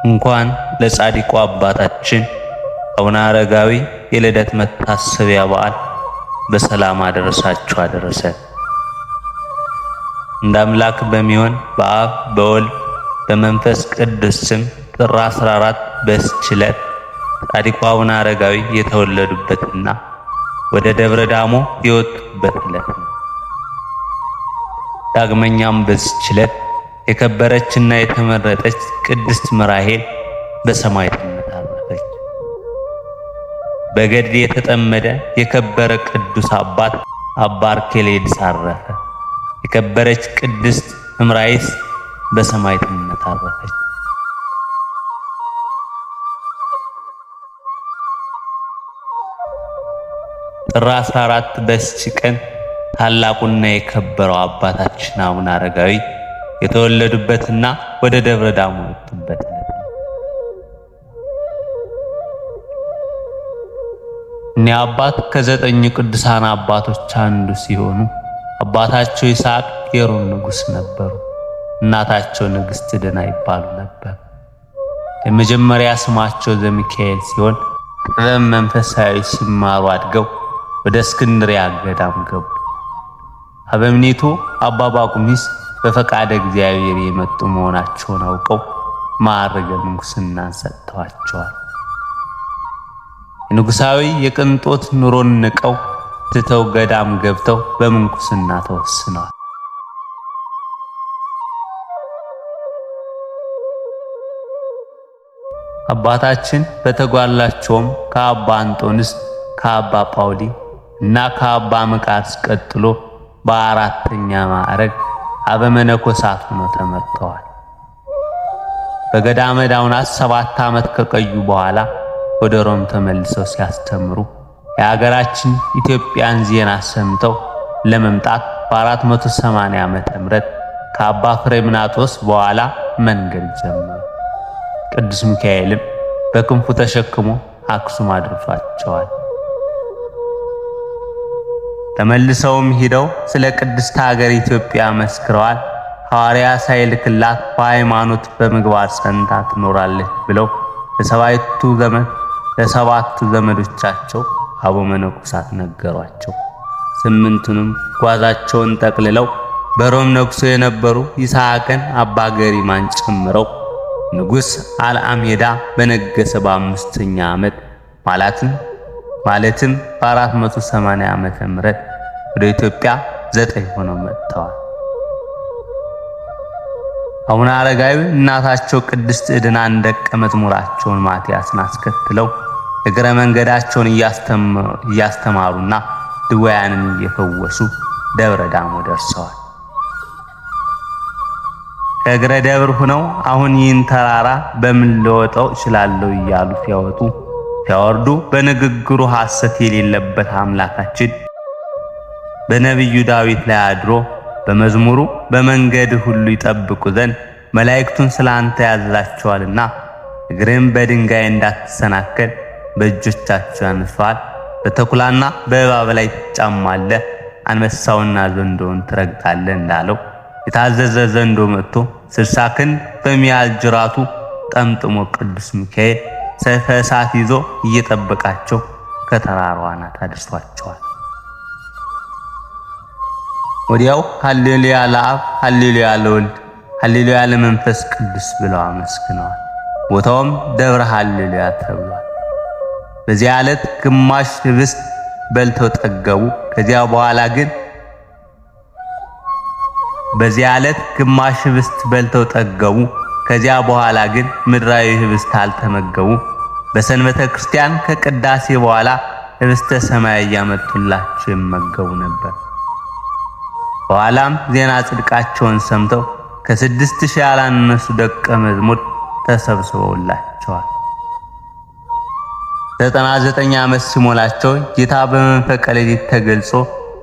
እንኳን ለጻድቁ አባታችን አቡነ አረጋዊ የልደት መታሰቢያ በዓል በሰላም አደረሳችሁ አደረሰን። እንደ አምላክ በሚሆን በአብ በወልድ በመንፈስ ቅዱስ ስም ጥር 14 በዚች ዕለት ጻድቁ አቡነ አረጋዊ የተወለዱበትና ወደ ደብረ ዳሞ የወጡበት ዕለት ነው። ዳግመኛም በዚች ዕለት የከበረችና የተመረጠች ቅድስት መራሄል በሰማዕትነት አረፈች። በገድል የተጠመደ የከበረ ቅዱስ አባት አባ አርኬሌድስ አረፈ። የከበረች ቅድስት እምራይስ በሰማዕትነት አረፈች። ጥር 14 በዚች ቀን ታላቁና የከበረው አባታችን አቡነ አረጋዊ የተወለዱበትና ወደ ደብረ ዳሞ የወጡበት ዕለት ነው። እኒህ አባት ከ9 ቅዱሳን አባቶች አንዱ ሲሆኑ አባታቸው ይስሐቅ የሮም ንጉሥ ነበሩ። እናታቸው ንግሥት ድና ይባሉ ነበር። የመጀመሪያ ስማቸው ዘሚካኤል ሲሆን ጥበብ መንፈሳዊ ሲማሩ አድገው ወደ እስክንድርያ ገዳም ገቡ። አበምኔቱ አባ ባቁሚስ በፈቃደ እግዚአብሔር የመጡ መሆናቸውን አውቀው ማዕረገ ምንኩስናን ሰጥተዋቸዋል። የንጉሣዊ የቅንጦት ኑሮን ንቀው ትተው ገዳም ገብተው በምንኩስና ተወስነዋል። አባታችን በተጓላቸውም ከአባ አንጦንስ ከአባ ጳውሊ እና ከአባ መቃርስ ቀጥሎ በአራተኛ ማዕረግ አበመነኮሳት ሆነው ተመርተዋል። በገዳመ ዳውናት 7 ዓመት ከቆዩ በኋላ ወደ ሮም ተመልሰው ሲያስተምሩ የሀገራችን ኢትዮጵያን ዜና ሰምተው ለመምጣት በ480 ዓመተ ምህረት ከአባ ፍሬምናጦስ በኋላ መንገድ ጀመሩ። ቅዱስ ሚካኤልም በክንፉ ተሸክሞ አክሱም አድርሷቸዋል። ተመልሰውም ሂደው ስለ ቅድስት ሀገር ኢትዮጵያ መስክረዋል። ሐዋርያ ሳይልክላት በሃይማኖት በምግባር ጸንታ ትኖራለች ብለው ለሰባቱ ዘመዶቻቸው አበው መነኮሳት ነገሯቸው። 8ቱንም ጓዛቸውን ጠቅልለው በሮም ነግሶ የነበሩ ይስሐቅን አባ ገሪማን ጨምረው ንጉሥ አልአሜዳ በነገሰ በ5ኛ ዓመት ማለትም በ480 ዓመተ ምህረት ወደ ኢትዮጵያ 9 ሆነው መጥተዋል። አቡነ አረጋዊ እናታቸው ቅድስት ዕድናን ደቀ መዝሙራቸውን ማትያስን አስከትለው እግረ መንገዳቸውን እያስተማሩና ድውያንን እየፈወሱ ደብረ ዳሞ ደርሰዋል። ከእግረ ደብር ሆነው አሁን ይህን ተራራ በምን ልወጣው እችላለሁ እያሉ ሲያወርዱ በንግግሩ ሐሰት የሌለበት አምላካችን በነቢዩ ዳዊት ላይ አድሮ በመዝሙሩ በመንገድ ሁሉ ይጠብቁ ዘንድ መላእክቱን ስላንተ ያዝላቸዋልና እግርህም በድንጋይ እንዳትሰናከል በእጆቻቸው ያነሷል። በተኩላና በእባብ ላይ ትጫማለህ፣ አንበሳውና ዘንዶውን ትረግጣለህ እንዳለው የታዘዘ ዘንዶ መጥቶ 60 ክንድ በሚያህል ጅራቱ ጠምጥሞ ቅዱስ ሚካኤል ሰይፈ እሳት ይዞ እየጠበቃቸው ከተራራው አናት አድርሷቸዋል። ወዲያው ሃሌሉያ ለአብ፣ ሃሌሉያ ለወልድ፣ ሃሌሉያ ለመንፈስ ቅዱስ ብለው አመስግነዋል። ቦታውም ደብረ ሃሌሉያ ተብሏል። በዚያ ዕለት ግማሽ ህብስት በልተው ጠገቡ። ከዚያ በኋላ ግን ምድራዊ ህብስት አልተመገቡ። በሰንበተ ክርስቲያን ከቅዳሴ በኋላ ህብስተ ሰማይ እያመጡላቸው ይመገቡ ነበር። በኋላም ዜና ጽድቃቸውን ሰምተው ከ6000 ያላነሱ ደቀ መዝሙር ተሰብስበውላቸዋል። 99 ዓመት ሲሞላቸው ጌታ በመንፈቀ ሌሊት ተገልጾ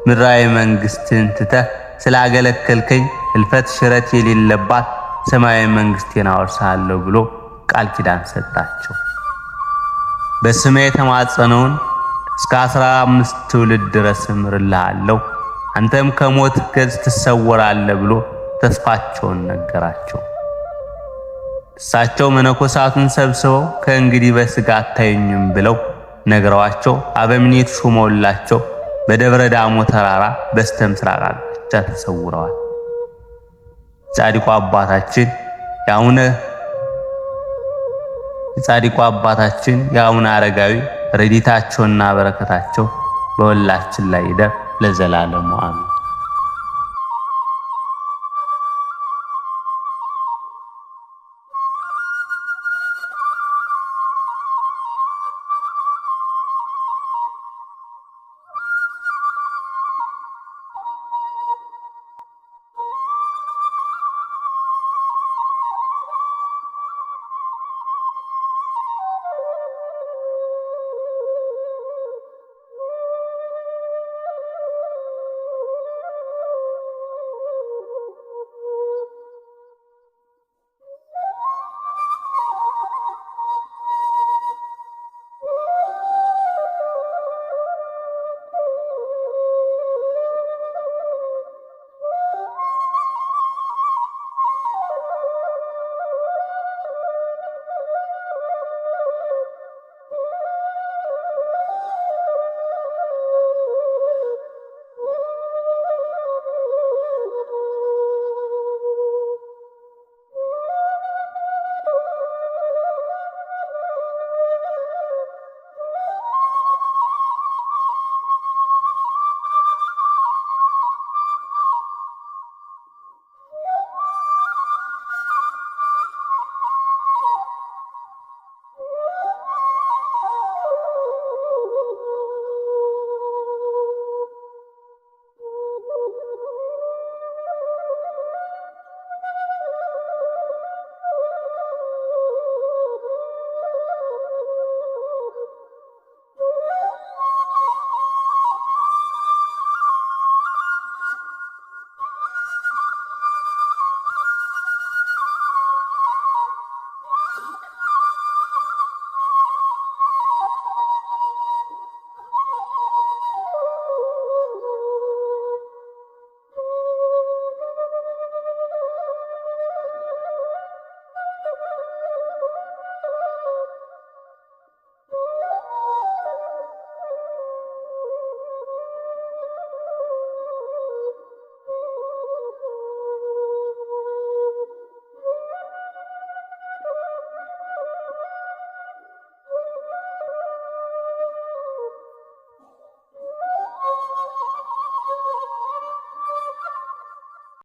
ምድራዊ መንግስትን ትተህ ስላገለገልከኝ ህልፈት ሽረት የሌለባት ሰማያዊ መንግስቴን አወርሳለሁ ብሎ ቃል ኪዳን ሰጣቸው። በስሜ የተማጸነውን እስከ 15 ትውልድ ድረስ እምርልሃለሁ፣ አንተም ከሞት ገጽ ትሰወራለህ ብሎ ተስፋቸውን ነገራቸው። እሳቸው መነኮሳቱን ሰብስበው ከእንግዲህ በሥጋ አታዩኝም ብለው ነግረዋቸው አበምኔት ሹመውላቸው በደብረ ዳሞ ተራራ በስተምስራቅ አቅጣጫ ተሰውረዋል። ጻድቁ አባታችን የአቡነ አረጋዊ ረድኤታቸውና በረከታቸው በሁላችን ላይ ይደር ለዘላለሙ አሜን።